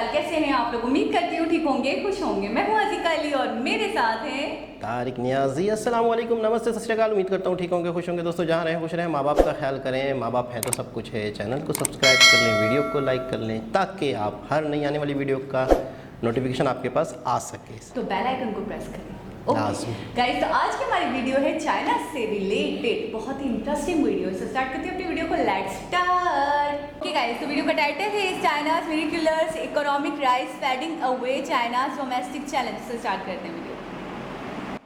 अकाल, कैसे हैं आप लोग? उम्मीद करती हूँ ठीक होंगे, खुश होंगे। मैं हूँ अज़ीका अली और मेरे साथ हैं तारिक नियाजी। अस्सलाम वालेकुम, नमस्ते, सत श्री अकाल। उम्मीद करता हूँ ठीक होंगे, खुश होंगे। दोस्तों जहाँ रहें खुश रहें, माँ बाप का ख्याल करें। माँ बाप है तो सब कुछ है। चैनल को सब्सक्राइब कर लें, वीडियो को लाइक कर लें, ताकि आप हर नई आने वाली वीडियो का नोटिफिकेशन आपके पास आ सके। तो बेल आइकन को प्रेस करें। लाज़मी। गाइस, तो आज की हमारी वीडियो है चाइना से रिलेटेड, बहुत ही इंटरेस्टिंग वीडियो। तो स्टार्ट करते हैं अपनी वीडियो को। Let's start. ओके गाइस, तो वीडियो का टाइटल है चाइना's miraculous economic rise fading away China's domestic challenges। से स्टार्ट करते हैं वीडियो।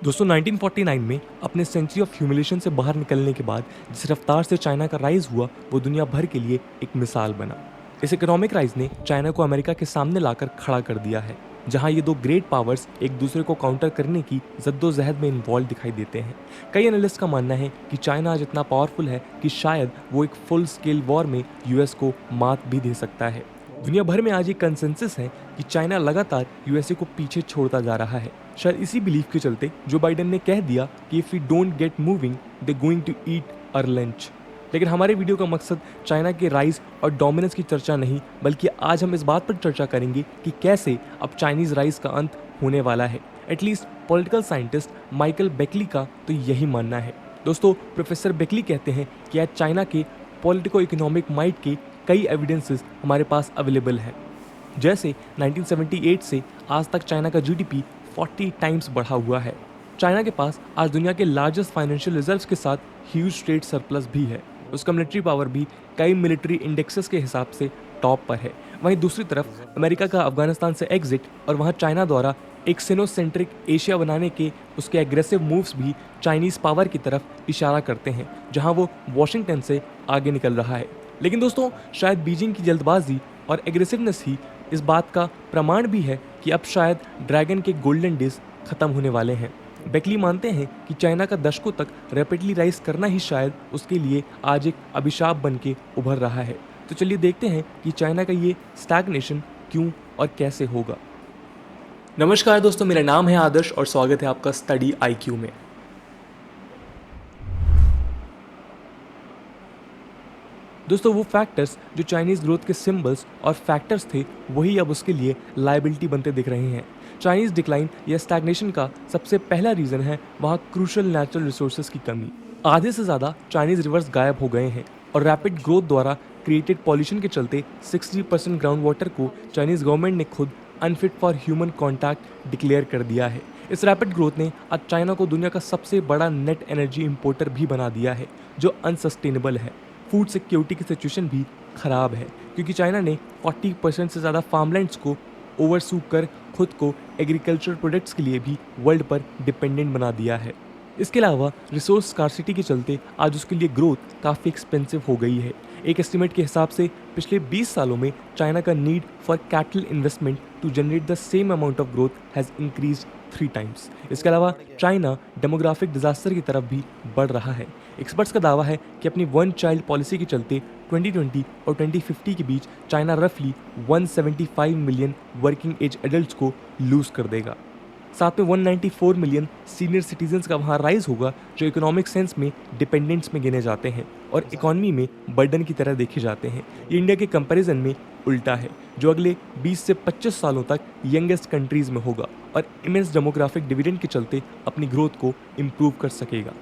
दोस्तों 1949 में अपने सेंचुरी ऑफ ह्यूमिलेशन से बाहर निकलने के बाद जिस रफ्तार से चाइना का राइज हुआ वो दुनिया भर के लिए एक मिसाल बना। इस इकोनॉमिक राइज ने चाइना को अमेरिका के सामने लाकर खड़ा कर दिया है, जहां ये दो ग्रेट पावर्स एक दूसरे को काउंटर करने की जद्दोजहद में इन्वॉल्व दिखाई देते हैं। कई एनालिस्ट का मानना है कि चाइना आज इतना पावरफुल है कि शायद वो एक फुल स्केल वॉर में यूएस को मात भी दे सकता है। दुनिया भर में आज एक कंसेंसस है कि चाइना लगातार यूएसए को पीछे छोड़ता जा रहा है। शायद इसी बिलीफ के चलते जो बाइडेन ने कह दिया कि if we don't get moving they going to eat our lunch. लेकिन हमारे वीडियो का मकसद चाइना के राइज और डोमिनेंस की चर्चा नहीं, बल्कि आज हम इस बात पर चर्चा करेंगे कि कैसे अब चाइनीज राइज का अंत होने वाला है। एटलीस्ट पॉलिटिकल साइंटिस्ट माइकल बेकली का तो यही मानना है। दोस्तों, प्रोफेसर बेकली कहते हैं कि आज चाइना के पॉलिटिको इकोनॉमिक माइट के कई एविडेंसेस हमारे पास अवेलेबल है। जैसे 1978 से आज तक चाइना का जीडीपी 40 टाइम्स बढ़ा हुआ है। चाइना के पास आज दुनिया के लार्जेस्ट फाइनेंशियल रिजर्व्स के साथ ह्यूज ट्रेड सरप्लस भी है। उसका मिलिट्री पावर भी कई मिलिट्री इंडेक्सेस के हिसाब से टॉप पर है। वहीं दूसरी तरफ अमेरिका का अफगानिस्तान से एग्जिट और वहां चाइना द्वारा एक सिनोसेंट्रिक एशिया बनाने के उसके एग्रेसिव मूव्स भी चाइनीज पावर की तरफ इशारा करते हैं, जहां वो वॉशिंगटन से आगे निकल रहा है। लेकिन दोस्तों, शायद बीजिंग की जल्दबाजी और एग्रेसिवनेस ही इस बात का प्रमाण भी है कि अब शायद ड्रैगन के गोल्डन डेज खत्म होने वाले हैं। बेकली मानते हैं कि चाइना का दशकों तक रैपिडली राइज करना ही शायद उसके लिए आज एक अभिशाप बन के उभर रहा है। तो चलिए देखते हैं कि चाइना का ये स्टैग्नेशन क्यों और कैसे होगा। नमस्कार दोस्तों, मेरा नाम है आदर्श और स्वागत है आपका स्टडी आईक्यू में। दोस्तों, वो फैक्टर्स जो चाइनीज ग्रोथ के सिंबल्स और फैक्टर्स थे वही अब उसके लिए लायबिलिटी बनते दिख रहे हैं। चाइनीज डिक्लाइन या स्टैग्नेशन का सबसे पहला रीजन है वहाँ क्रूशल नेचुरल रिसोर्सेज की कमी। आधे से ज़्यादा चाइनीज रिवर्स गायब हो गए हैं और रैपिड ग्रोथ द्वारा क्रिएटेड पॉल्यूशन के चलते 60% ग्राउंड वाटर को चाइनीज गवर्नमेंट ने खुद unfit for human contact declare कर दिया है। इस रैपिड ग्रोथ ने आज चाइना को दुनिया का सबसे बड़ा नेट एनर्जी इंपोर्टर भी बना दिया है, जो अनसस्टेनेबल है। फूड सिक्योरिटी की सिचुएशन भी खराब है, क्योंकि चाइना ने 40% से ज़्यादा फार्मलैंड्स को ओवरसूक कर खुद को एग्रीकल्चर प्रोडक्ट्स के लिए भी वर्ल्ड पर डिपेंडेंट बना दिया है। इसके अलावा रिसोर्स स्कार्सिटी के चलते आज उसके लिए ग्रोथ काफ़ी एक्सपेंसिव हो गई है। एक एस्टिमेट के हिसाब से पिछले 20 सालों में चाइना का need for capital investment to generate the same amount of growth has increase 3 times. इसके अलावा चाइना डेमोग्राफिक डिजास्टर की तरफ भी बढ़ रहा है। एक्सपर्ट्स का दावा है कि अपनी वन चाइल्ड पॉलिसी के चलते 2020 और 2050 के बीच चाइना रफली 175 मिलियन वर्किंग एज एडल्ट्स को लूज कर देगा। साथ में 194 मिलियन सीनियर सिटीजन्स का वहाँ राइज होगा, जो इकोनॉमिक सेंस में डिपेंडेंट्स में गिने जाते हैं और इकोनॉमी में बर्डन की तरह देखे जाते हैं। ये इंडिया के कंपैरिजन में उल्टा है, जो अगले 20 से 25 सालों तक यंगेस्ट कंट्रीज में होगा और इमेंस डेमोग्राफिक डिविडेंड के चलते अपनी ग्रोथ को इम्प्रूव कर सकेगा।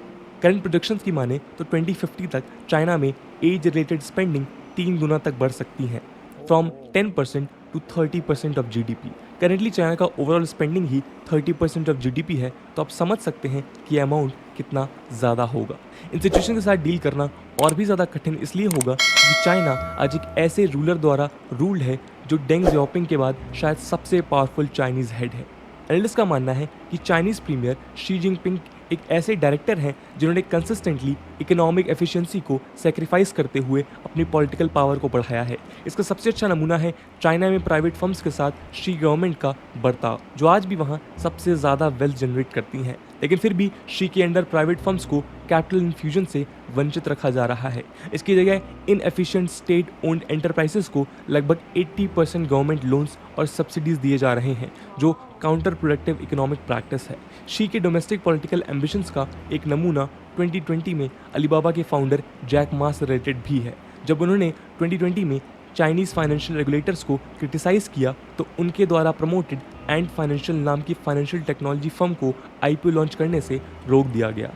करंट प्रोजेक्शंस की माने तो 2050 तक चाइना में एज रिलेटेड स्पेंडिंग 3 गुना तक बढ़ सकती है, from 10% to 30% of GDP. Currently China का ओवरऑल स्पेंडिंग ही 30% ऑफ जीडीपी है, तो आप समझ सकते हैं कि अमाउंट कितना ज़्यादा होगा। इन सिचुएशन के साथ डील करना और भी ज़्यादा कठिन इसलिए होगा कि चाइना आज एक ऐसे रूलर द्वारा रूल्ड है जो डेंग जियाओपिंग के बाद शायद सबसे पावरफुल चाइनीज़ हेड है। एनालिस्ट का मानना है कि चाइनीज़ प्रीमियर शी जिनपिंग एक ऐसे डायरेक्टर हैं जिन्होंने कंसिस्टेंटली इकोनॉमिक एफिशिएंसी को सेक्रीफाइस करते हुए अपनी पॉलिटिकल पावर को बढ़ाया है। इसका सबसे अच्छा नमूना है चाइना में प्राइवेट फर्म्स के साथ शी गवर्नमेंट का बर्ताव, जो आज भी वहाँ सबसे ज़्यादा वेल्थ जनरेट करती हैं। लेकिन फिर भी शी के अंडर प्राइवेट फर्म्स को कैपिटल इन्फ्यूजन से वंचित रखा जा रहा है। इसकी जगह इनएफिशिएंट स्टेट ओन्ड एंटरप्राइजेस को लगभग 80% गवर्नमेंट लोन्स और सब्सिडीज दिए जा रहे हैं, जो काउंटर प्रोडक्टिव इकोनॉमिक प्रैक्टिस है। शी के डोमेस्टिक पॉलिटिकल एम्बिशंस का एक नमूना 2020 में अलीबाबा के फाउंडर जैक मा से रिलेटेड भी है, जब उन्होंने 2020 में चाइनीज़ फाइनेंशियल रेगुलेटर्स को क्रिटिसाइज़ किया तो उनके द्वारा प्रमोटेड एंड फाइनेंशियल नाम की फाइनेंशियल टेक्नोलॉजी फर्म को IPO लॉन्च करने से रोक दिया गया।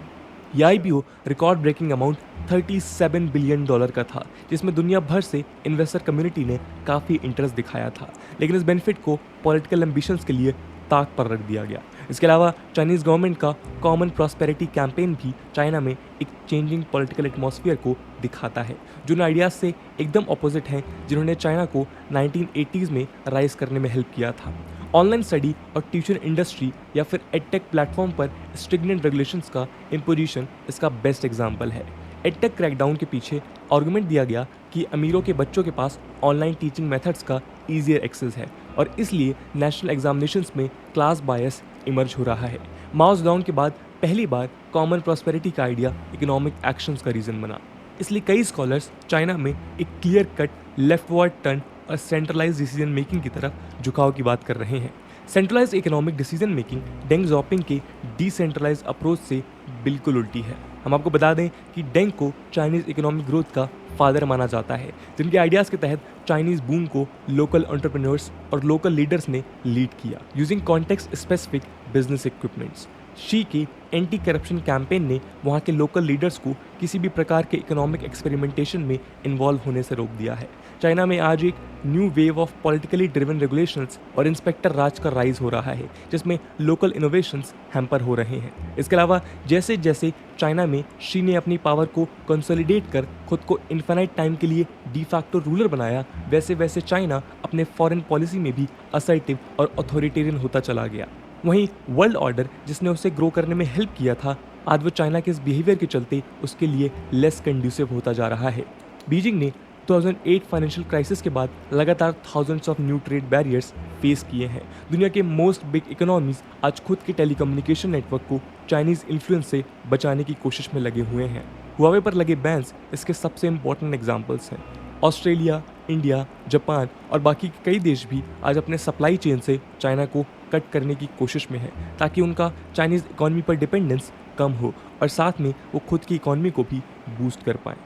यह IPO record breaking amount $37 billion का था, जिसमें दुनिया भर से इन्वेस्टर कम्युनिटी ने काफ़ी इंटरेस्ट दिखाया था, लेकिन इस बेनिफिट को पॉलिटिकल एम्बिशंस के लिए ताक पर रख दिया गया। इसके अलावा चाइनीज़ गवर्नमेंट का कॉमन प्रॉस्पेरिटी कैंपेन भी चाइना में एक चेंजिंग पॉलिटिकल एटमॉस्फेयर को दिखाता है, जो उन आइडियाज़ से एकदम ऑपोजिट हैं जिन्होंने चाइना को 1980s में राइज करने में हेल्प किया था। ऑनलाइन स्टडी और ट्यूशन इंडस्ट्री या फिर एडटेक प्लेटफॉर्म पर स्ट्रिक्टेंट रेगुलेशंस का इम्पोजिशन इसका बेस्ट एग्जाम्पल है। एडटेक क्रैकडाउन के पीछे आर्गुमेंट दिया गया कि अमीरों के बच्चों के पास ऑनलाइन टीचिंग मेथड्स का ईजियर एक्सेस है और इसलिए नेशनल एग्जामिनेशंस में क्लास बायस इमर्ज हो रहा है। माउस डाउन के बाद पहली बार कॉमन प्रॉस्पेरिटी का आइडिया इकोनॉमिक एक्शंस का रीज़न बना। इसलिए कई स्कॉलर्स चाइना में एक क्लियर कट लेफ्टवर्ड टर्न और सेंट्रलाइज डिसीजन मेकिंग की तरफ झुकाव की बात कर रहे हैं। Centralize economic decision making Deng Xiaoping के डिसेंट्रलाइज अप्रोच से बिल्कुल उल्टी है। हम आपको बता दें कि डेंग को चाइनीज़ इकोनॉमिक ग्रोथ का फादर माना जाता है, जिनके आइडियाज़ के तहत चाइनीज़ बूम को लोकल एंटरप्रेन्योर्स और लोकल लीडर्स ने लीड किया using context specific business equipments. She के एंटी करप्शन कैंपेन ने वहाँ के लोकल लीडर्स को किसी भी प्रकार के इकोनॉमिक एक्सपेरिमेंटेशन में इन्वॉल्व होने से रोक दिया है। चाइना में आज एक new wave of politically driven regulations और इंस्पेक्टर राज का राइज हो रहा है, जिसमें लोकल इनोवेशंस हैम्पर हो रहे हैं। इसके अलावा जैसे जैसे चाइना में शी ने अपनी पावर को कंसोलिडेट कर खुद को इन्फिनाइट टाइम के लिए डी फैक्टो रूलर बनाया, वैसे वैसे चाइना अपने फॉरेन पॉलिसी में भी असर्टिव और अथॉरिटेरियन होता चला गया। वहीं वर्ल्ड ऑर्डर जिसने उसे ग्रो करने में हेल्प किया था, आज वो चाइना के इस बिहेवियर के चलते उसके लिए लेस कंड्यूसिव होता जा रहा है। बीजिंग ने 2008 फाइनेंशियल क्राइसिस के बाद लगातार thousands of new trade barriers face किए हैं। दुनिया के मोस्ट बिग इकोनॉमीज आज खुद के टेलीकम्युनिकेशन नेटवर्क को चाइनीज़ इन्फ्लुएंस से बचाने की कोशिश में लगे हुए हैं। हुआवे पर लगे बैन्स इसके सबसे इंपॉर्टेंट एग्जाम्पल्स हैं। ऑस्ट्रेलिया, इंडिया, जापान और बाकी के कई देश भी आज अपने सप्लाई चेन से चाइना को कट करने की कोशिश में है, ताकि उनका चाइनीज़ इकॉनमी पर डिपेंडेंस कम हो और साथ में वो खुद की इकॉनमी को भी बूस्ट कर पाएँ।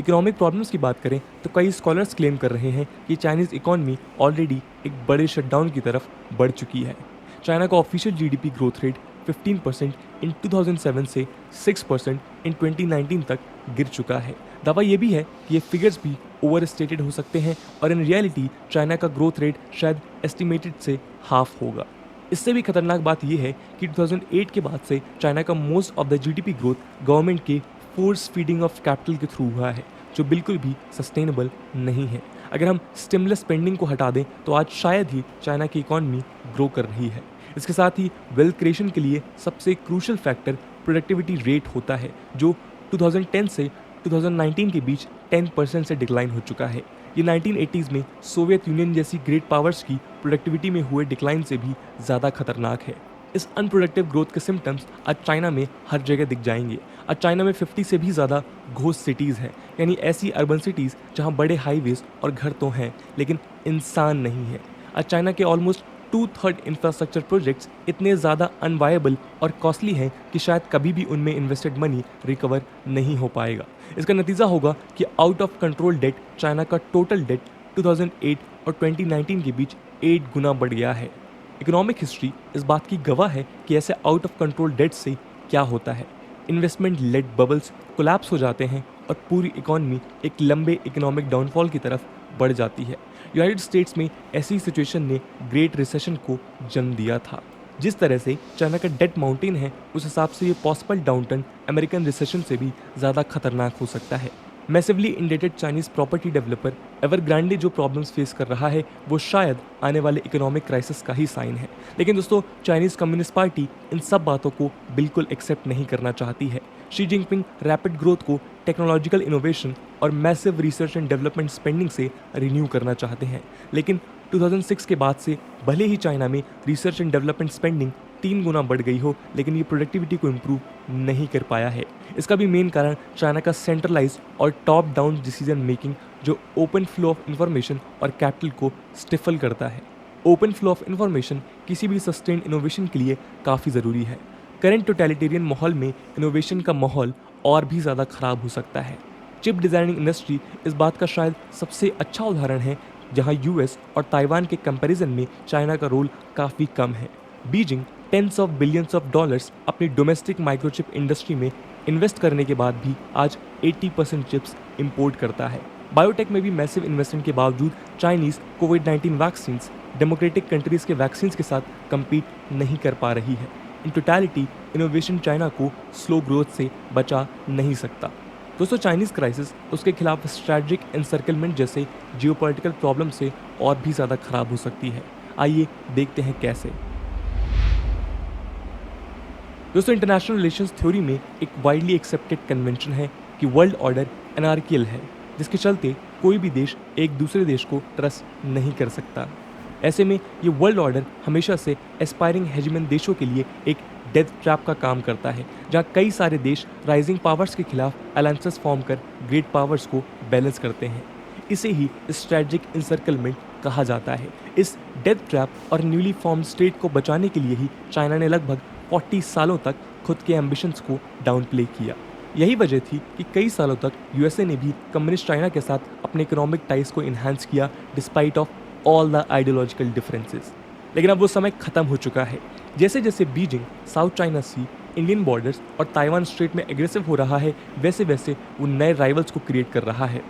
इकोनॉमिक प्रॉब्लम्स की बात करें तो कई स्कॉलर्स क्लेम कर रहे हैं कि चाइनीज़ इकॉनमी ऑलरेडी एक बड़े शटडाउन की तरफ बढ़ चुकी है। चाइना का ऑफिशियल GDP ग्रोथ रेट 15% इन 2007 से 6% इन 2019 तक गिर चुका है। दावा ये भी है कि ये फिगर्स भी ओवर स्टेटेड हो सकते हैं और इन रियलिटी चाइना का ग्रोथ रेट शायद एस्टिमेटेड से हाफ होगा। इससे भी खतरनाक बात यह है कि 2008 के बाद से चाइना का most of the GDP growth government के फोर्स फीडिंग ऑफ कैपिटल के थ्रू हुआ है, जो बिल्कुल भी सस्टेनेबल नहीं है। अगर हम स्टिमुलस स्पेंडिंग को हटा दें तो आज शायद ही चाइना की इकॉनमी ग्रो कर रही है। इसके साथ ही वेल्थ क्रिएशन के लिए सबसे क्रूशल फैक्टर प्रोडक्टिविटी रेट होता है, जो 2010 से 2019 के बीच 10% से डिक्लाइन हो चुका है। ये 1980s में सोवियत यूनियन जैसी ग्रेट पावर्स की प्रोडक्टिविटी में हुए डिक्लाइन से भी ज़्यादा खतरनाक है। इस अनप्रोडक्टिव ग्रोथ के सिम्टम्स आज चाइना में हर जगह दिख जाएंगे। आज चाइना में 50 से भी ज़्यादा घोस्ट सिटीज़ हैं, यानी ऐसी अर्बन सिटीज़ जहां बड़े हाईवेज और घर तो हैं लेकिन इंसान नहीं है। आज चाइना के ऑलमोस्ट 2/3 इंफ्रास्ट्रक्चर प्रोजेक्ट्स इतने ज़्यादा अनवायबल और कॉस्टली हैं कि शायद कभी भी उनमें इन्वेस्टेड मनी रिकवर नहीं हो पाएगा। इसका नतीजा होगा कि out of control debt China का टोटल डेट 2008 और 2019 के बीच 8 गुना बढ़ गया है। इकोनॉमिक हिस्ट्री इस बात की गवाह है कि ऐसे आउट ऑफ कंट्रोल डेट से क्या होता है। इन्वेस्टमेंट लेड बबल्स कोलैप्स हो जाते हैं और पूरी इकॉनमी एक लंबे इकोनॉमिक डाउनफॉल की तरफ बढ़ जाती है। यूनाइटेड स्टेट्स में ऐसी सिचुएशन ने ग्रेट रिसेशन को जन्म दिया था। जिस तरह से चाइना का डेट माउंटेन है, उस हिसाब से ये पॉसिबल डाउनटर्न अमेरिकन रिसेशन से भी ज़्यादा खतरनाक हो सकता है। Massively indebted Chinese property developer Evergrande जो प्रॉब्लम्स फेस कर रहा है, वो शायद आने वाले इकोनॉमिक क्राइसिस का ही साइन है। लेकिन दोस्तों, चाइनीज़ कम्युनिस्ट पार्टी इन सब बातों को बिल्कुल एक्सेप्ट नहीं करना चाहती है। शी जिनपिंग रैपिड ग्रोथ को टेक्नोलॉजिकल इनोवेशन और massive research and development spending से रिन्यू करना चाहते हैं। लेकिन 2006 के बाद से भले ही चाइना में रिसर्च एंड डेवलपमेंट स्पेंडिंग 3 गुना बढ़ गई हो, लेकिन ये प्रोडक्टिविटी को इम्प्रूव नहीं कर पाया है। इसका भी मेन कारण चाइना का सेंट्रलाइज और टॉप डाउन डिसीजन मेकिंग, जो ओपन फ्लो ऑफ इंफॉर्मेशन और कैपिटल को स्टिफल करता है। ओपन फ्लो ऑफ इंफॉर्मेशन किसी भी सस्टेन्ड इनोवेशन के लिए काफ़ी ज़रूरी है। करंट टोटलिटेरियन माहौल में इनोवेशन का माहौल और भी ज़्यादा खराब हो सकता है। चिप डिज़ाइनिंग इंडस्ट्री इस बात का शायद सबसे अच्छा उदाहरण है, जहां यूएस और ताइवान के कंपैरिजन में चाइना का रोल काफ़ी कम है। Beijing tens of billions of dollars अपनी डोमेस्टिक माइक्रोचिप इंडस्ट्री में इन्वेस्ट करने के बाद भी आज 80% चिप्स इंपोर्ट करता है। बायोटेक में भी मैसिव इन्वेस्टमेंट के बावजूद चाइनीज़ कोविड-19 वैक्सीन डेमोक्रेटिक कंट्रीज़ के वैक्सीन के साथ कम्पीट नहीं कर पा रही है। इन टोटलिटी इनोवेशन चाइना को स्लो ग्रोथ से बचा नहीं सकता। दोस्तों, चाइनीज़ क्राइसिस उसके खिलाफ स्ट्रैटेजिक एनसर्कलमेंट जैसे जियोपॉलिटिकल प्रॉब्लम से और भी ज़्यादा खराब हो सकती है। आइए देखते हैं कैसे। दोस्तों, इंटरनेशनल रिलेशंस थ्योरी में एक वाइडली एक्सेप्टेड कन्वेंशन है कि वर्ल्ड ऑर्डर एनार्कियल है, जिसके चलते कोई भी देश एक दूसरे देश को ट्रस्ट नहीं कर सकता। ऐसे में ये वर्ल्ड ऑर्डर हमेशा से एस्पायरिंग हेजिमन देशों के लिए एक डेथ ट्रैप का काम करता है, जहाँ कई सारे देश राइजिंग पावर्स के खिलाफ अलायंसेस फॉर्म कर ग्रेट पावर्स को बैलेंस करते हैं। इसे ही स्ट्रैटेजिक इंसर्कलमेंट कहा जाता है। इस डेथ ट्रैप और न्यूली फॉर्म स्टेट को बचाने के लिए ही चाइना ने लगभग 40 सालों तक खुद के एम्बिशंस को डाउन प्ले किया। यही वजह थी कि कई सालों तक यूएसए ने भी कम्युनिस्ट चाइना के साथ अपने इकोनॉमिक टाइज को इन्हांस किया despite of all the ideological differences. लेकिन अब वो समय खत्म हो चुका है। जैसे जैसे बीजिंग साउथ चाइना सी, इंडियन बॉर्डर्स और ताइवान स्ट्रेट में एग्रेसिव हो रहा है, वैसे वैसे वो नए राइवल्स को क्रिएट कर रहा है।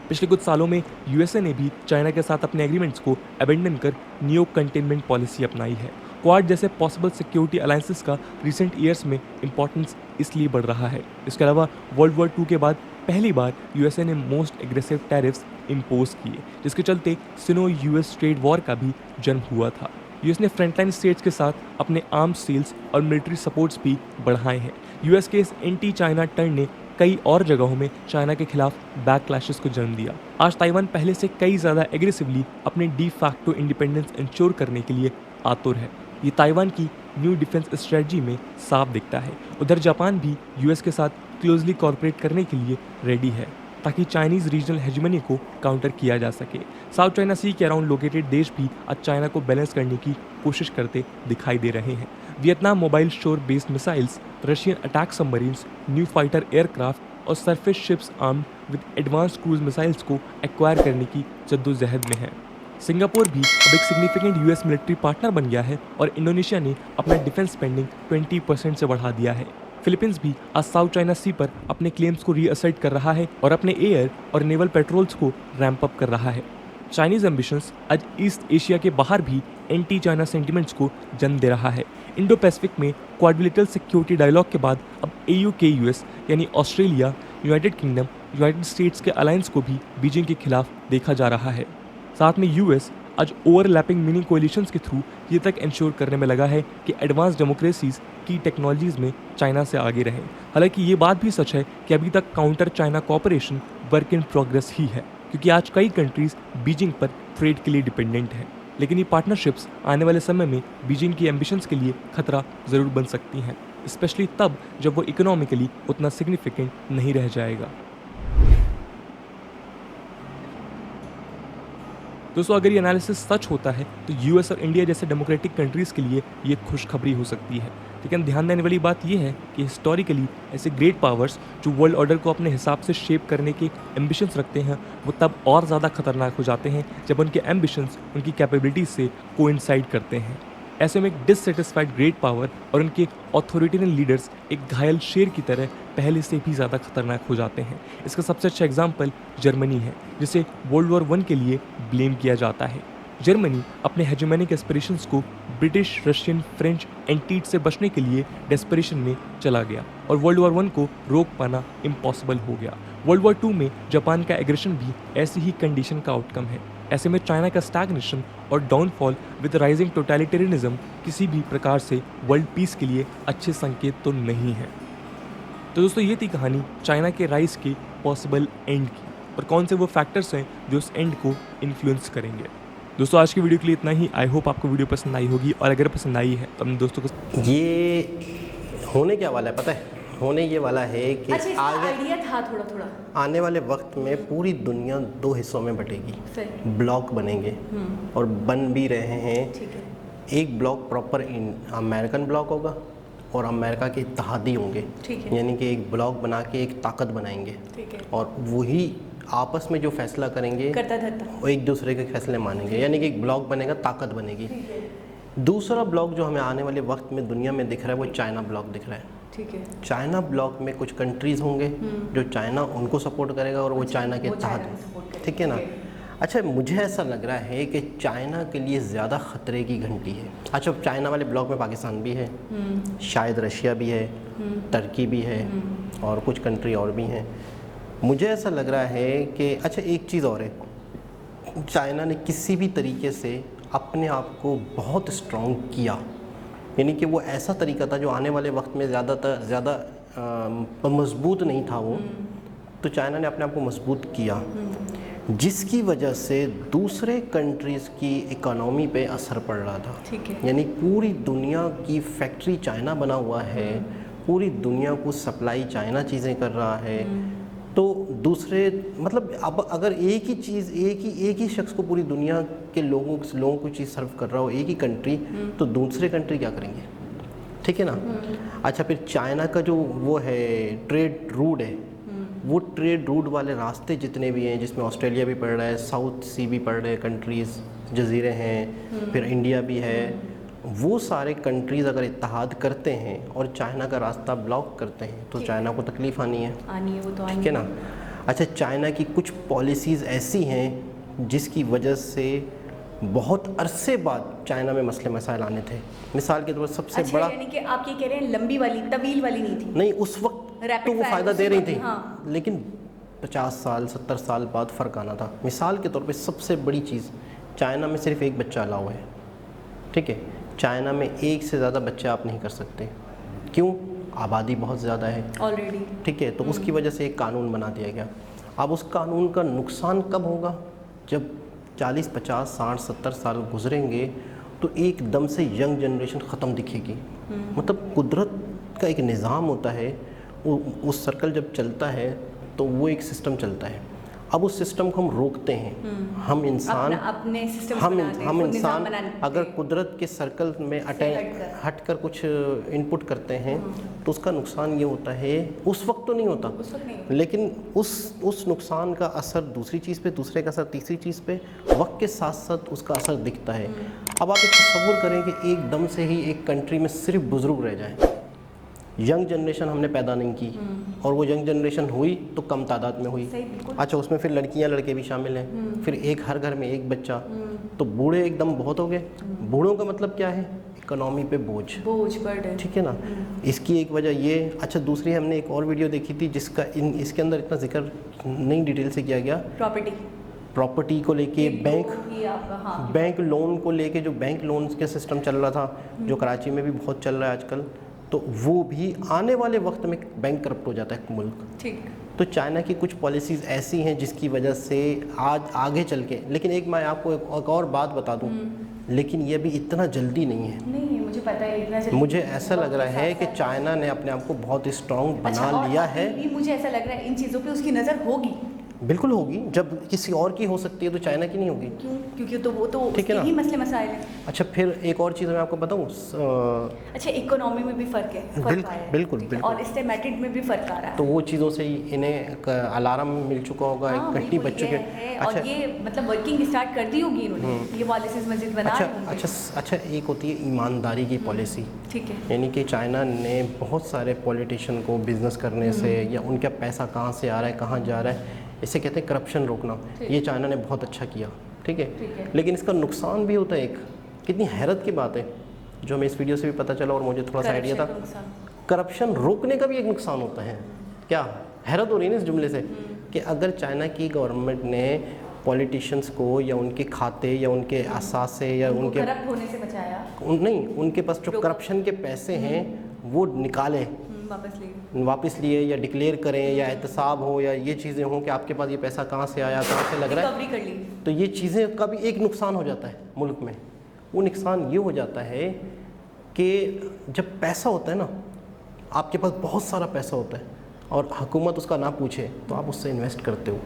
पिछले कुछ सालों में यूएसए ने भी चाइना के साथ अपने एग्रीमेंट्स को अबेंडन कर न्यू कंटेनमेंट पॉलिसी अपनाई है। क्वाड जैसे पॉसिबल सिक्योरिटी अलायंसेस का रिसेंट ईयर्स में इंपॉर्टेंस इसलिए बढ़ रहा है। इसके अलावा वर्ल्ड वॉर 2 के बाद पहली बार यूएसए ने मोस्ट एग्रेसिव टैरिफ्स इम्पोज किए, जिसके चलते सिनो यूएस ट्रेड वॉर का भी जन्म हुआ था। यूएस ने फ्रंटलाइन स्टेट्स के साथ अपने आर्म्स सेल्स और मिलिट्री सपोर्ट्स भी बढ़ाए हैं। यूएस के इस एंटी चाइना टर्न ने कई और जगहों में चाइना के खिलाफ बैकक्लैशेस को जन्म दिया। आज ताइवान पहले से कई ज़्यादा एग्रेसिवली अपने डी फैक्टो इंडिपेंडेंस इंश्योर करने के लिए आतुर है। ये ताइवान की न्यू डिफेंस स्ट्रेटजी में साफ दिखता है। उधर जापान भी यूएस के साथ क्लोजली कॉर्पोरेट करने के लिए रेडी है, ताकि चाइनीज़ रीजनल हेजिमनी को काउंटर किया जा सके। साउथ चाइना सी के अराउंड लोकेटेड देश भी आज चाइना को बैलेंस करने की कोशिश करते दिखाई दे रहे हैं। Vietnam mobile shore based missiles, Russian attack submarines, new fighter aircraft और surface ships armed with advance cruise missiles को एक्वायर करने की जद्दोजहद में है। सिंगापुर भी अब एक सिग्निफिकेंट यूएस मिलिट्री पार्टनर बन गया है और इंडोनेशिया ने अपना डिफेंस स्पेंडिंग 20% से बढ़ा दिया है। फिलीपींस भी आज साउथ चाइना सी पर अपने क्लेम्स को रीअसर्ट कर रहा है और अपने एयर और नेवल पेट्रोल्स को रैंप अप कर रहा है। चाइनीज एम्बिशंस आज ईस्ट एशिया के बाहर भी एंटी चाइना सेंटिमेंट्स को जन्म दे रहा है। इंडो पैसिफिक में क्वाड्रिलेटरल सिक्योरिटी डायलॉग के बाद अब एयू के यूएस यानी Australia, United kingdom, United states के अलायंस को भी बीजिंग के खिलाफ देखा जा रहा है। साथ में यूएस आज ओवरलैपिंग मिनी कोलिशंस के थ्रू ये तक इंश्योर करने में लगा है कि एडवांस डेमोक्रेसीज की टेक्नोलॉजीज में चाइना से आगे रहें। हालांकि ये बात भी सच है कि अभी तक counter China cooperation work in progress ही है, क्योंकि आज कई कंट्रीज बीजिंग पर ट्रेड के लिए डिपेंडेंट हैं। लेकिन ये पार्टनरशिप्स आने वाले समय में बीजिंग की एम्बिशंस के लिए खतरा ज़रूर बन सकती हैं, स्पेशली तब जब वो इकोनॉमिकली उतना सिग्निफिकेंट नहीं रह जाएगा। दोस्तों, अगर ये एनालिसिस सच होता है तो यूएस और इंडिया जैसे डेमोक्रेटिक कंट्रीज़ के लिए ये खुशखबरी हो सकती है। लेकिन ध्यान देने वाली बात यह है कि हिस्टोरिकली ऐसे ग्रेट पावर्स जो वर्ल्ड ऑर्डर को अपने हिसाब से शेप करने के एम्बिशंस रखते हैं, वो तब और ज़्यादा खतरनाक हो जाते हैं जब उनके एम्बिशंस उनकी कैपेबिलिटीज से कोइंसाइड करते हैं। ऐसे में एक डिससेटिस्फाइड ग्रेट पावर और उनके ऑथोरिटेरियन लीडर्स एक घायल शेर की तरह पहले से भी ज़्यादा खतरनाक हो जाते हैं। इसका सबसे अच्छा एग्जाम्पल जर्मनी है, जिसे वर्ल्ड वॉर 1 के लिए ब्लेम किया जाता है। जर्मनी अपने हेजेमनिक एस्पिरेशंस को ब्रिटिश, रशियन, फ्रेंच एंटीट से बचने के लिए डेस्परेशन में चला गया और वर्ल्ड वॉर 1 को रोक पाना इम्पॉसिबल हो गया। वर्ल्ड वॉर 2 में जापान का एग्रेशन भी ऐसी ही कंडीशन का आउटकम है। ऐसे में चाइना का स्टैग्नेशन और डाउनफॉल विद राइजिंग टोटलिटेरियनिज्म किसी भी प्रकार से वर्ल्ड पीस के लिए अच्छे संकेत तो नहीं है। तो दोस्तों, ये थी कहानी चाइना के राइज के पॉसिबल एंड की और कौन से वो फैक्टर्स हैं जो उस एंड को इन्फ्लुएंस करेंगे। दोस्तों, आज की वीडियो के लिए इतना ही। आई होप आपको वीडियो पसंद आई होगी और अगर पसंद आई है तो अपने दोस्तों को ये होने क्या वाला है पता है? होने ये वाला है कि अच्छा, आइडिया था थोड़ा आने वाले वक्त में पूरी दुनिया 2 हिस्सों में बटेगी, ब्लॉक बनेंगे और बन भी रहे हैं। ठीक है। एक ब्लॉक प्रॉपर अमेरिकन ब्लॉक होगा, और अमेरिका के इत्तेहादी होंगे, ठीक है। यानी कि एक ब्लॉक बना के एक ताकत बनाएंगे, ठीक है। और वही आपस में जो फैसला करेंगे करता धरता, वो एक दूसरे के फैसले मानेंगे, यानी कि एक ब्लॉक बनेगा, ताकत बनेगी। दूसरा ब्लॉक जो हमें आने वाले वक्त में दुनिया में दिख रहा है वो चाइना ब्लॉक दिख रहा है। ठीक है। चाइना ब्लॉक में कुछ कंट्रीज़ होंगे जो चाइना उनको सपोर्ट करेगा और वो चाइना के तहत, ठीक है ना। अच्छा, मुझे ऐसा लग रहा है कि चाइना के लिए ज़्यादा ख़तरे की घंटी है। अच्छा, चाइना वाले ब्लॉक में पाकिस्तान भी है, शायद रशिया भी है, तुर्की भी है, और कुछ कंट्री और भी हैं। मुझे ऐसा लग रहा है कि अच्छा एक चीज़ और है, चाइना ने किसी भी तरीके से अपने आप को बहुत स्ट्रॉन्ग किया, यानी कि वो ऐसा तरीका था जो आने वाले वक्त में ज़्यादा मजबूत नहीं था वो, तो चाइना ने अपने आप को मजबूत किया, जिसकी वजह से दूसरे कंट्रीज़ की इकोनॉमी पे असर पड़ रहा था। ठीक है। यानी पूरी दुनिया की फैक्ट्री चाइना बना हुआ है, पूरी दुनिया को सप्लाई चाइना चीज़ें कर रहा है, तो दूसरे मतलब अब अगर एक ही चीज़ एक ही शख्स को पूरी दुनिया के लोगों को चीज़ सर्व कर रहा हो, एक ही कंट्री, तो दूसरे कंट्री क्या करेंगे, ठीक है ना। अच्छा, फिर चाइना का जो वो है ट्रेड रूट है, वो ट्रेड रूट वाले रास्ते जितने भी हैं, जिसमें ऑस्ट्रेलिया भी पड़ रहा है, साउथ सी भी पड़ रहे हैं कंट्रीज़, जजीरे हैं, फिर इंडिया भी है, वो सारे कंट्रीज़ अगर इत्तेहाद करते हैं और चाइना का रास्ता ब्लॉक करते हैं तो चाइना को तकलीफ़ आनी है, वो तो ठीक है ना। अच्छा, चाइना की कुछ पॉलिसीज़ ऐसी हैं जिसकी वजह से बहुत अरसे बाद चाइना में मसले मसाइल आने थे। मिसाल के तौर पर सबसे बड़ा, यानी कि आप ये कह रहे हैं लंबी वाली तवील वाली नहीं थी, नहीं उस वक्त तो वो फ़ायदा दे रही थी, हाँ। लेकिन 50 साल 70 साल बाद फ़र्क आना था। मिसाल के तौर पे सबसे बड़ी चीज़, चाइना में सिर्फ एक बच्चा अलाउ है, ठीक है। चाइना में एक से ज़्यादा बच्चे आप नहीं कर सकते, क्यों? आबादी बहुत ज़्यादा है ऑलरेडी, ठीक है। तो उसकी वजह से एक कानून बना दिया गया। अब उस कानून का नुकसान कब होगा? जब 40 50 60 70 साल गुजरेंगे तो एकदम से यंग जनरेशन ख़त्म दिखेगी। मतलब कुदरत का एक निज़ाम होता है, उस सर्कल जब चलता है तो वो एक सिस्टम चलता है। अब उस सिस्टम को हम रोकते हैं, हम इंसान अपने सिस्टम हम इंसान अगर कुदरत के सर्कल में हट कर कुछ इनपुट करते हैं तो उसका नुकसान ये होता है, उस वक्त तो नहीं होता, लेकिन उस नुकसान का असर दूसरी चीज़ पे, दूसरे का असर तीसरी चीज़ पे, वक्त के साथ साथ उसका असर दिखता है। अब आप एक तसव्वुर करें कि एकदम से ही एक कंट्री में सिर्फ बुज़ुर्ग रह जाएं, यंग जनरेशन हमने पैदा नहीं की, और वो यंग जनरेशन हुई तो कम तादाद में हुई। अच्छा, उसमें फिर लड़कियां लड़के भी शामिल हैं, फिर एक हर घर में एक बच्चा, तो बूढ़े एकदम बहुत हो गए। बूढ़ों का मतलब क्या है? इकोनॉमी पे बोझ बढ़, ठीक है ना। इसकी एक वजह ये। अच्छा, दूसरी हमने एक और वीडियो देखी थी जिसका इसके अंदर इतना जिक्र नहीं डिटेल से किया गया, प्रॉपर्टी को लेके, बैंक लोन को लेके, जो बैंक लोन के सिस्टम चल रहा था, जो कराची में भी बहुत चल रहा है आजकल, तो वो भी आने वाले वक्त में बैंक करप्ट हो जाता है मुल्क, ठीक। तो चाइना की कुछ पॉलिसीज़ ऐसी हैं जिसकी वजह से आज आगे चल के, लेकिन एक मैं आपको एक और बात बता दूं, लेकिन ये भी इतना जल्दी नहीं है, मुझे पता है इतना जल्दी। मुझे ऐसा लग रहा है कि चाइना ने अपने आप को बहुत स्ट्रॉन्ग बना लिया है। मुझे ऐसा लग रहा है इन चीज़ों पे उसकी नज़र होगी, बिल्कुल होगी। जब किसी और की हो सकती है तो चाइना की नहीं होगी, क्यों? क्योंकि तो वो तो ठीक है ना, ही मसले मसाइल हैं। अच्छा, फिर एक और चीज़ मैं आपको बताऊं, अच्छा, इकोनॉमी में भी फ़र्क है, बिल्कुल, और स्टेमेटिक में भी फ़र्क आ रहा है, तो वो चीज़ों से इन्हें अलार्म मिल चुका होगा, एक घंटी बज चुके हैं। और ये मतलब वर्किंग स्टार्ट कर दी होगी इन्होंने, ये पॉलिसीज मजीद बना रहे होंगे। अच्छा, एक होती है ईमानदारी की पॉलिसी, ठीक है, यानी कि चाइना ने बहुत सारे पॉलिटिशियन को बिजनेस करने से, या उनका पैसा कहाँ से आ रहा है, कहाँ जा रहा है, इसे कहते हैं करप्शन रोकना, ये चाइना ने बहुत अच्छा किया, ठीक है। लेकिन इसका नुकसान भी होता है एक, कितनी हैरत की बात है जो हमें इस वीडियो से भी पता चला और मुझे थोड़ा सा आइडिया था। करप्शन रोकने का भी एक नुकसान होता है। क्या हैरत हो रही है ना इस जुमले से, कि अगर चाइना की गवर्नमेंट ने पॉलिटिशियंस को या उनके खाते या उनके असासे या उनके करप्ट होने से बचाया, नहीं, उनके पास जो करप्शन के पैसे हैं वो निकाले, वापस लिए, या डिक्लेयर करें, या एहतसाब हो, या ये चीज़ें हों कि आपके पास ये पैसा कहाँ से आया, कहाँ से लग रहा है, तो ये चीज़ें का भी एक नुकसान हो जाता है मुल्क में। वो नुकसान ये हो जाता है कि जब पैसा होता है ना, आपके पास बहुत सारा पैसा होता है और हुकूमत उसका ना पूछे, तो आप उससे इन्वेस्ट करते हो,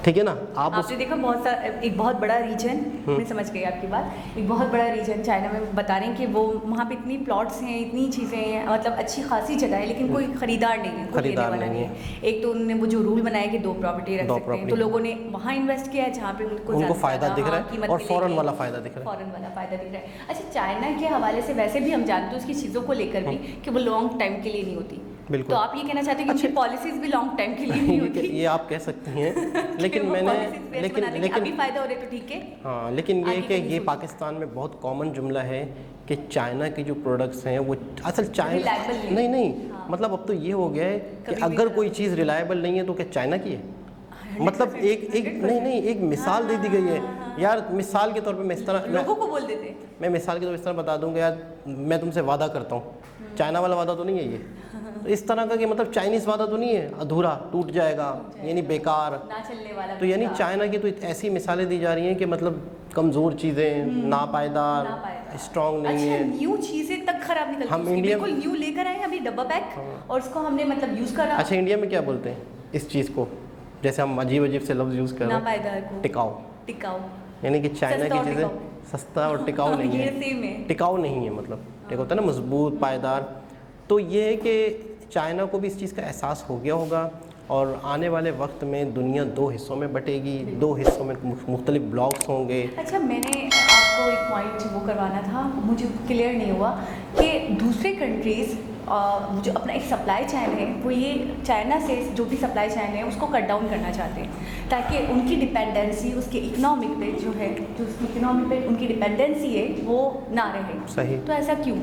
ठीक है ना। आप आपने देखा बहुत सारा एक बहुत बड़ा रीजन, मैं समझ गई आपकी बात, एक बहुत बड़ा रीजन चाइना में बता रहे हैं कि वो वहाँ पे इतनी प्लॉट्स हैं, इतनी चीज़ें हैं, मतलब अच्छी खासी जगह है, लेकिन कोई खरीदार नहीं है, कोई लेने वाला नहीं है। एक तो उन्होंने वो जो रूल बनाया कि 2 प्रॉपर्टी रख सकते हैं, तो लोगों ने वहाँ इन्वेस्ट किया है जहाँ पे उनको फ़ायदा दिख रहा है और फ़ौरन वाला फ़ायदा दिख रहा है, फ़ौरन वाला फ़ायदा दिख रहा है। अच्छा, चाइना के हवाले से वैसे भी हम जानते हैं उसकी चीज़ों को लेकर भी कि वो लॉन्ग टाइम के लिए नहीं होती। बिल्कुल। तो आप ये कहना चाहते हैं कि उनकी पॉलिसीज भी लॉन्ग टाइम के लिए नहीं होती? ये आप कह सकती हैं, लेकिन मैंने लेकिन अभी फायदा हो रहा है तो ठीक है। हाँ, लेकिन ये कि ये पाकिस्तान में बहुत कॉमन जुमला है कि चाइना के जो प्रोडक्ट्स हैं वो असल चाइना नहीं हाँ। मतलब अब तो ये हो गया है कि अगर कोई चीज़ रिलायबल नहीं है तो क्या चाइना की है? मतलब एक मिसाल दे दी गई है यार। मिसाल के तौर पे मैं इस तरह लोगों को बोल देते, मैं मिसाल के तौर पर इस तरह बता दूंगा यार, मैं तुमसे वादा करता हूँ, चाइना वाला वादा तो नहीं है ये, तो इस तरह का कि मतलब चाइनीज़ वादा तो नहीं है, अधूरा टूट जाएगा यानी बेकार ना चलने वाला। तो यानी चाइना की तो ऐसी मिसालें दी जा रही हैं कि मतलब कमज़ोर चीज़ें, नापायदार, स्ट्रॉन्ग नहीं है, न्यू चीज़ें तक खराब निकलती हैं। हम इंडिया बिल्कुल न्यू लेकर आए अभी डब्बा पैक और उसको हमने मतलब यूज़ करा। अच्छा, इंडिया में क्या बोलते हैं इस चीज़ को, जैसे हम अजीब से लफ्ज़ यूज़ कर रहे हैं, टिकाऊ, यानी कि चाइना की चीज़ें सस्ता और टिकाऊ नहीं है, टिकाऊ नहीं है, मतलब एक होता है ना मजबूत पायदार। तो ये है कि चाइना को भी इस चीज़ का एहसास हो गया होगा और आने वाले वक्त में दुनिया 2 हिस्सों में बटेगी, 2 हिस्सों में मुख्तलिफ ब्लॉक्स होंगे। अच्छा, मैंने आपको एक पॉइंट वो करवाना था, मुझे क्लियर नहीं हुआ कि दूसरे कंट्रीज़ जो अपना एक सप्लाई चैन है वो ये चाइना से जो भी सप्लाई चैन है उसको कट डाउन करना चाहते हैं ताकि उनकी डिपेंडेंसी उसके इकोनॉमिक पे जो है, जो उसकी इकोनॉमी पे उनकी डिपेंडेंसी है वो ना रहे। सही। तो ऐसा क्यों?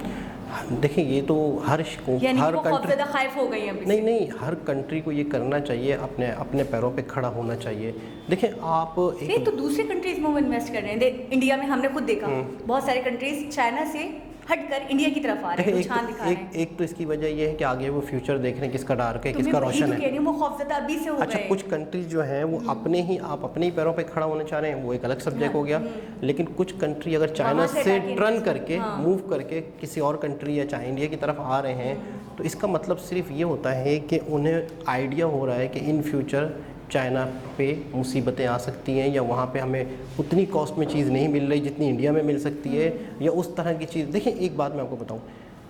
देखिए, ये तो हर कंट्री खौफ हो गई है। नहीं, हर कंट्री को ये करना चाहिए, अपने पैरों पे खड़ा होना चाहिए। देखिए आप नहीं तो दूसरे कंट्रीज में वो इन्वेस्ट कर रहे हैं। इंडिया में हमने खुद देखा बहुत सारे कंट्रीज चाइना से हटकर इंडिया की तरफ आ रहे हैं। एक तो इसकी वजह ये है कि आगे वो फ्यूचर देख रहे हैं किसका डार्क है, किसका रोशन है। वो खौफजदा अभी से हो गए। अच्छा, कुछ कंट्रीज जो हैं वो अपने ही पैरों पे खड़ा होना चाह रहे हैं, वो एक अलग सब्जेक्ट हो गया। लेकिन कुछ कंट्री अगर चाइना से टर्न करके मूव करके किसी और कंट्री या चाहे इंडिया की तरफ आ रहे हैं तो इसका मतलब सिर्फ ये होता है कि उन्हें आइडिया हो रहा है कि इन फ्यूचर चाइना पे मुसीबतें आ सकती हैं या वहाँ पे हमें उतनी कॉस्ट में चीज़ नहीं मिल रही जितनी इंडिया में मिल सकती है या उस तरह की चीज़। देखिए, एक बात मैं आपको बताऊँ,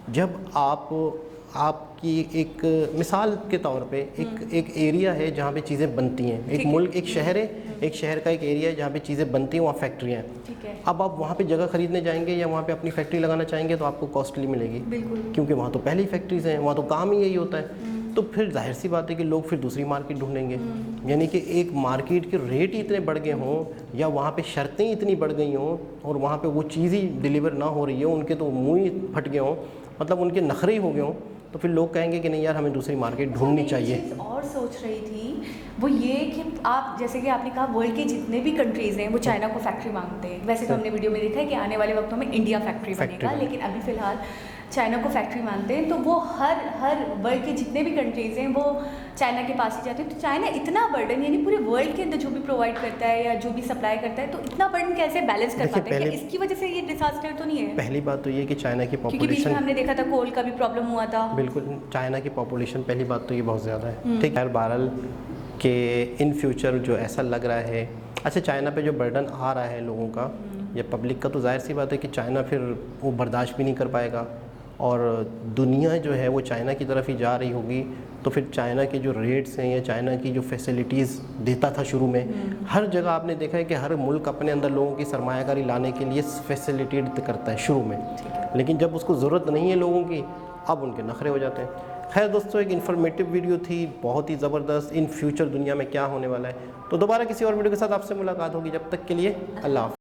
जब आपकी एक मिसाल के तौर पे एक एरिया है जहाँ पे चीज़ें बनती हैं, एक मुल्क, एक शहर है, एक शहर का एक एरिया है जहाँ पे चीज़ें बनती हैं, वहाँ फैक्ट्रियाँ हैं। अब आप वहाँ पे जगह खरीदने जाएंगे या वहाँ पे अपनी फैक्ट्री लगाना चाहेंगे तो आपको कॉस्टली मिलेगी, क्योंकि वहाँ तो पहले ही फैक्ट्रीज़ हैं, वहाँ तो काम ही यही होता है। तो फिर जाहिर सी बात है कि लोग फिर दूसरी मार्केट ढूंढेंगे। यानी कि एक मार्केट के रेट ही इतने बढ़ गए हों या वहाँ पे शर्तें इतनी बढ़ गई हों और वहाँ पे वो चीज़ ही डिलीवर ना हो रही हो, उनके तो मुँह ही फट गए हों, मतलब उनके नखरे ही हो गए हों, तो फिर लोग कहेंगे कि नहीं यार, हमें दूसरी मार्केट ढूंढनी चाहिए। और सोच रही थी वो ये कि आप जैसे कि आपने कहा वर्ल्ड के जितने भी कंट्रीज़ हैं वो चाइना को फैक्ट्री मांगते हैं। वैसे तो हमने वीडियो में देखा है कि आने वाले वक्तों में इंडिया फैक्ट्री बनेगा, लेकिन अभी फ़िलहाल चाइना को फैक्ट्री मानते हैं। तो वो हर वर्ल्ड के जितने भी कंट्रीज़ हैं वो चाइना के पास ही जाते हैं। तो चाइना इतना बर्डन, यानी पूरे वर्ल्ड के अंदर जो भी प्रोवाइड करता है या जो भी सप्लाई करता है, तो इतना बर्डन कैसे बैलेंस कर पाते हैं? इसकी वजह से ये डिजास्टर तो नहीं है? पहली बात तो ये कि चाइना की पॉपुलेशन, क्योंकि बीच में हमने देखा था कोल का भी प्रॉब्लम हुआ था। बिल्कुल, चाइना की पॉपुलेशन पहली बात तो ये बहुत ज़्यादा है, ठीक है। बहरहाल के इन फ्यूचर जो ऐसा लग रहा है, अच्छा चाइना पे जो बर्डन आ रहा है लोगों का या पब्लिक का, तो जाहिर सी बात है कि चाइना फिर वो बर्दाश्त भी नहीं कर पाएगा और दुनिया जो है वो चाइना की तरफ ही जा रही होगी। तो फिर चाइना के जो रेट्स हैं या चाइना की जो फैसिलिटीज़ देता था शुरू में, हर जगह आपने देखा है कि हर मुल्क अपने अंदर लोगों की सरमायाकारी लाने के लिए फैसिलिटेट करता है शुरू में, लेकिन जब उसको ज़रूरत नहीं है लोगों की, अब उनके नखरे हो जाते हैं। खैर दोस्तों, एक इन्फॉर्मेटिव वीडियो थी, बहुत ही ज़बरदस्त। इन फ्यूचर दुनिया में क्या होने वाला है, तो दोबारा किसी और वीडियो के साथ आपसे मुलाकात होगी। जब तक के लिए अल्लाह हाफ़िज़।